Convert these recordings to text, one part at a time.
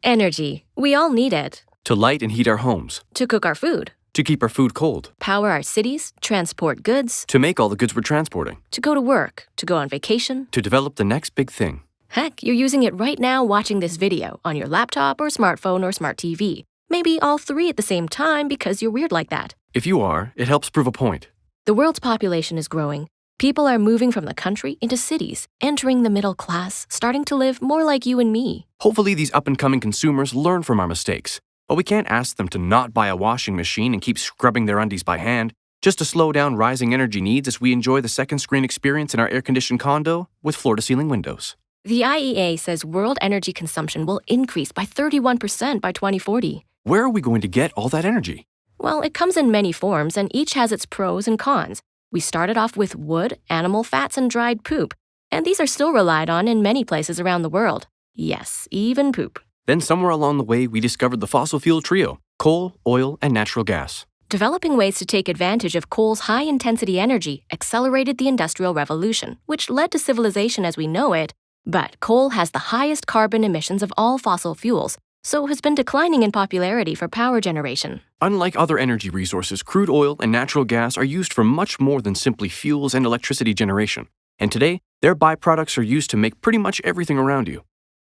Energy. We all need it. To light and heat our homes. To cook our food. To keep our food cold. Power our cities. Transport goods. To make all the goods we're transporting. To go to work. To go on vacation. To develop the next big thing. Heck, you're using it right now watching this video on your laptop or smartphone or smart TV. Maybe all three at the same time because you're weird like that. If you are, it helps prove a point. The world's population is growing. People are moving from the country into cities, entering the middle class, starting to live more like you and me. Hopefully these up-and-coming consumers learn from our mistakes. But we can't ask them to not buy a washing machine and keep scrubbing their undies by hand, just to slow down rising energy needs as we enjoy the second screen experience in our air-conditioned condo with floor-to-ceiling windows. The IEA says world energy consumption will increase by 31% by 2040. Where are we going to get all that energy? Well, it comes in many forms and each has its pros and cons. We started off with wood, animal fats, and dried poop, and these are still relied on in many places around the world. Yes, even poop. Then somewhere along the way, we discovered the fossil fuel trio: coal, oil, and natural gas. Developing ways to take advantage of coal's high-intensity energy accelerated the Industrial Revolution, which led to civilization as we know it. But coal has the highest carbon emissions of all fossil fuels, so has been declining in popularity for power generation. Unlike other energy resources, crude oil and natural gas are used for much more than simply fuels and electricity generation. And today, their byproducts are used to make pretty much everything around you.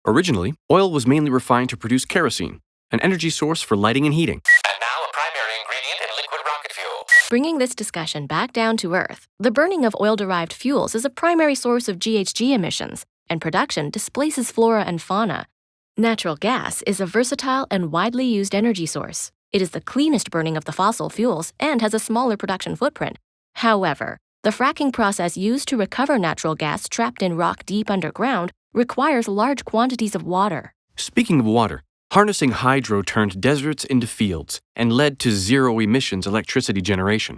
Originally, oil was mainly refined to produce kerosene, an energy source for lighting and heating. And now a primary ingredient in liquid rocket fuel. Bringing this discussion back down to earth, the burning of oil-derived fuels is a primary source of GHG emissions, and production displaces flora and fauna. Natural gas is a versatile and widely used energy source. It is the cleanest burning of the fossil fuels and has a smaller production footprint. However, the fracking process used to recover natural gas trapped in rock deep underground requires large quantities of water. Speaking of water, harnessing hydro turned deserts into fields and led to zero emissions electricity generation.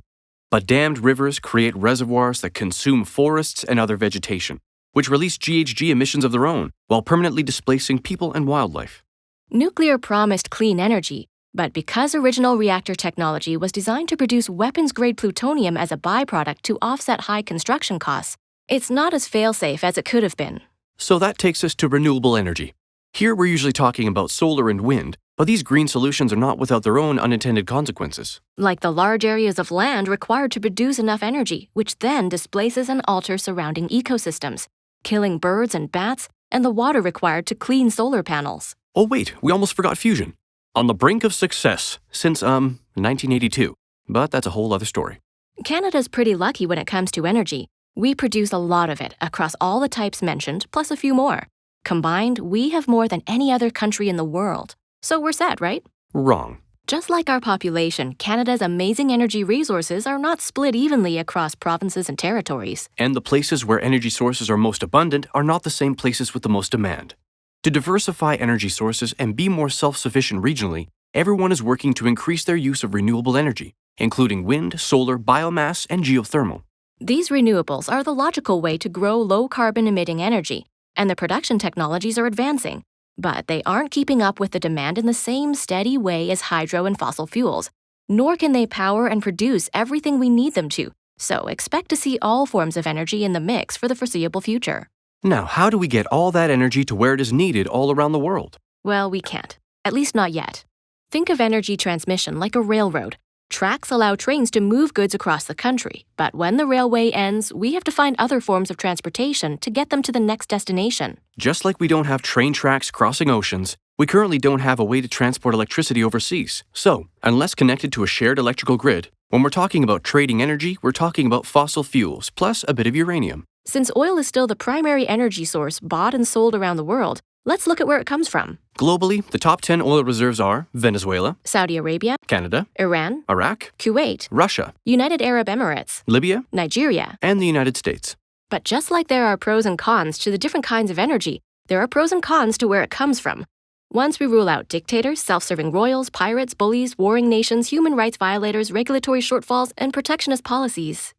But dammed rivers create reservoirs that consume forests and other vegetation, which release GHG emissions of their own while permanently displacing people and wildlife. Nuclear promised clean energy, but because original reactor technology was designed to produce weapons-grade plutonium as a byproduct to offset high construction costs, it's not as fail-safe as it could have been. So that takes us to renewable energy. Here we're usually talking about solar and wind, but these green solutions are not without their own unintended consequences. Like the large areas of land required to produce enough energy, which then displaces and alters surrounding ecosystems, killing birds and bats, and the water required to clean solar panels. Oh wait, we almost forgot fusion. On the brink of success since, 1982. But that's a whole other story. Canada's pretty lucky when it comes to energy. We produce a lot of it across all the types mentioned, plus a few more. Combined, we have more than any other country in the world. So we're set, right? Wrong. Just like our population, Canada's amazing energy resources are not split evenly across provinces and territories. And the places where energy sources are most abundant are not the same places with the most demand. To diversify energy sources and be more self-sufficient regionally, everyone is working to increase their use of renewable energy, including wind, solar, biomass, and geothermal. These renewables are the logical way to grow low-carbon emitting energy, and the production technologies are advancing. But they aren't keeping up with the demand in the same steady way as hydro and fossil fuels, nor can they power and produce everything we need them to. So expect to see all forms of energy in the mix for the foreseeable future. Now, how do we get all that energy to where it is needed all around the world? Well, we can't. At least not yet. Think of energy transmission like a railroad. Tracks allow trains to move goods across the country, but when the railway ends, we have to find other forms of transportation to get them to the next destination. Just like we don't have train tracks crossing oceans, we currently don't have a way to transport electricity overseas. So, unless connected to a shared electrical grid, when we're talking about trading energy, we're talking about fossil fuels, plus a bit of uranium. Since oil is still the primary energy source bought and sold around the world, let's look at where it comes from. Globally, the top 10 oil reserves are Venezuela, Saudi Arabia, Canada, Iran, Iraq, Kuwait, Russia, United Arab Emirates, Libya, Nigeria, and the United States. But just like there are pros and cons to the different kinds of energy, there are pros and cons to where it comes from. Once we rule out dictators, self-serving royals, pirates, bullies, warring nations, human rights violators, regulatory shortfalls, and protectionist policies.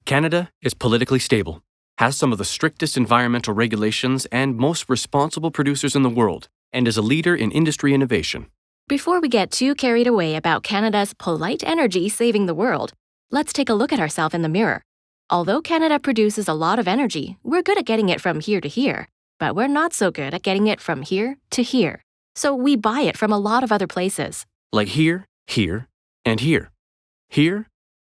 Canada is politically stable, has some of the strictest environmental regulations and most responsible producers in the world, and is a leader in industry innovation. Before we get too carried away about Canada's polite energy saving the world, let's take a look at ourselves in the mirror. Although Canada produces a lot of energy, we're good at getting it from here to here, but we're not so good at getting it from here to here. So we buy it from a lot of other places. Like here, here, and here. Here,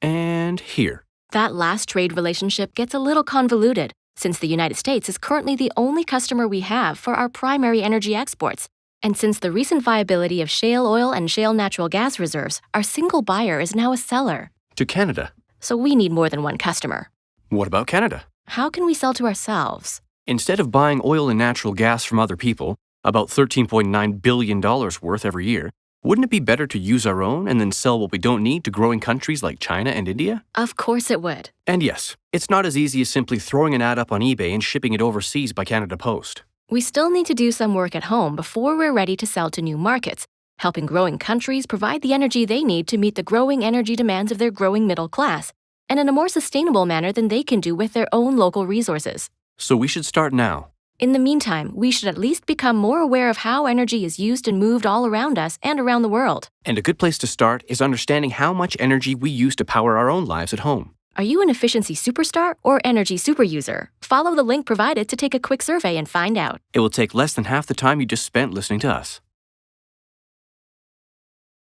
and here. That last trade relationship gets a little convoluted, since the United States is currently the only customer we have for our primary energy exports. And since the recent viability of shale oil and shale natural gas reserves, our single buyer is now a seller. To Canada. So we need more than one customer. What about Canada? How can we sell to ourselves? Instead of buying oil and natural gas from other people, about $13.9 billion worth every year, wouldn't it be better to use our own and then sell what we don't need to growing countries like China and India? Of course it would. And yes, it's not as easy as simply throwing an ad up on eBay and shipping it overseas by Canada Post. We still need to do some work at home before we're ready to sell to new markets, helping growing countries provide the energy they need to meet the growing energy demands of their growing middle class, and in a more sustainable manner than they can do with their own local resources. So we should start now. In the meantime, we should at least become more aware of how energy is used and moved all around us and around the world. And a good place to start is understanding how much energy we use to power our own lives at home. Are you an efficiency superstar or energy superuser? Follow the link provided to take a quick survey and find out. It will take less than half the time you just spent listening to us.